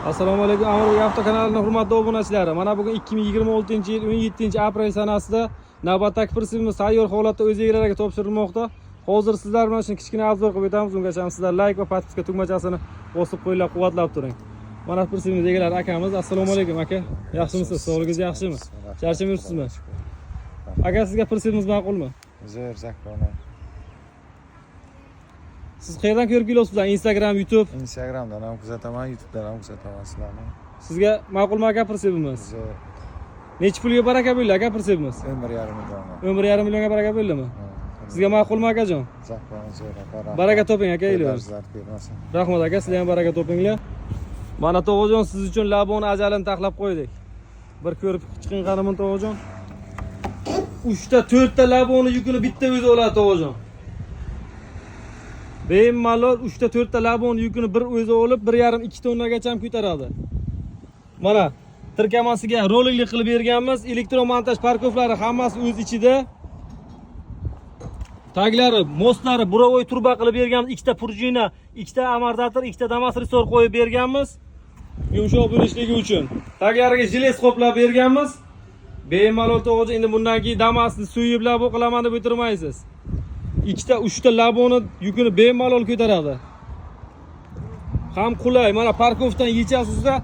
Assalomu alaykum. Amir Avto kanalining hurmatli obunachilari. Mana bugun 2026-yil 17-aprel sanasida navbatdagi prinsipimiz tayyor holatda o'z egalariga topshirilmoqda. Hozir sizlar bilan shuni kichkina obzor qilib o'tamiz. Ungacha sizlar like va podpiska tugmachasini bosib qo'llab-quvvatlab turing. Mana prinsipimiz egalari akamiz. Assalomu alaykum aka. Yaxshimisiz? Sog'ligingiz yaxshimi? Charchamayapsizmi? Aka, sizga prinsipimiz ma'qulmi? Zo'r zakona. Siz qayerdan ko'rib kelyapsiz? Instagram, YouTube? Instagramdan ham kuzataman, YouTubedan ham kuzataman sizlarni. Sizga ma'qulmi aka prinsipimiz? Zo'r. Necha pulga baraka bo'ldi aka prinsipimiz? 1,5 million. 1,5 millionga baraka bo'ldimi? Sizga ma'qulmi akajon? Zakona zo'r. Baraka toping aka, iloyim. Rahmat aka, sizlar ham baraka topinglar. Mana To'g'ajon siz uchun laboni ajalini taxlab qo'ydik. Bir ko'rib chiqing qaramin To'g'ajon. 3 ta 4 ta laboni yukini bitta o'zi oladi To'g'ajon. Bemalol 3 ta 4 ta laboni yukini bir o'zi olib 1,5-2 tonnagacha ham ko'taradi. Mana tirkamasiga rolikli qilib berganmiz. Elektromontaj parkovlari hammasi o'z ichida. Taglari, mostlari burovoy turba qilib berganmiz. 2 ta prujina, 2 ta amortator, 2 ta damas resor qo'yib berganmiz. Yumshoq bo'lishligi uchun. Taglariga jiles qoplab berganmiz. Bemalol To'g'ajon endi bundan keyin damasni suyib labo qilaman deb o'tirmaysiz. 2 ta 3 ta laboni yukini bemalol ko'taradi. Ham qulay. Mana parkovdan yechasizda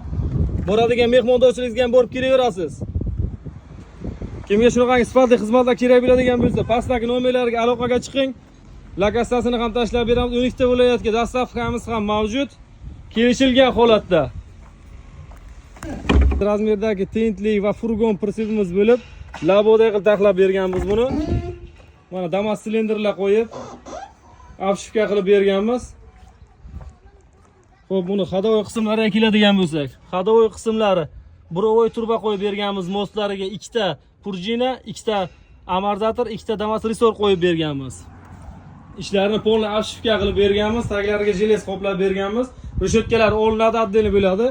boradigan mehmondo'chiligingizga ham borib kelaverasiz. Kimga shunaqangi sifatli xizmatlar kerak bo'ladigan bo'lsa, pastdagi nomerlarga aloqaga chiqing. Lokatsiyasini ham tashlab beramiz. 12 ta viloyatga dastavkamiz ham mavjud. Kelishilgan holatda. Razmerdagi tentlik va furgon prinsipimiz bo'lib, labodagi qilib taxlab berganmiz buni. Mana damas silindrlar qo'yib, obshivka qilib berganmiz. Xo'p, buni xodovoy qismlariga keladigan bo'lsak, xodovoy qismlari burovoy turba qo'yib berganmiz, mostlariga 2 ta prujina, 2 ta amortator, 2 ta damas resor qo'yib berganmiz. Ishlarini polni obshivka qilib berganmiz, taglariga jiles qoplab berganmiz. Reshetkalar olinadi, отдельно bo'ladi.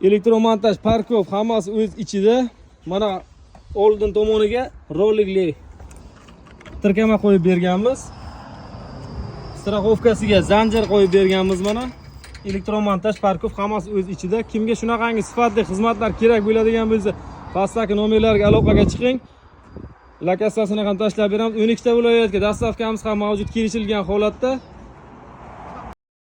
Elektromontaj parkov hammasi o'z ichida. Mana oldin tomoniga rolikli tirkama qo'yib berganmiz. Strafovkasiga zanjir qo'yib berganmiz mana. Elektromontaj parkov hammasi o'z ichida. Kimga shunaqangi sifatli xizmatlar kerak bo'ladigan bo'lsa, pastdagi nomerlarga aloqaga chiqing. Lokatsiyasini ham tashlab beramiz. 12 ta viloyatga dastavkamiz ham mavjud, kelishilgan holatda.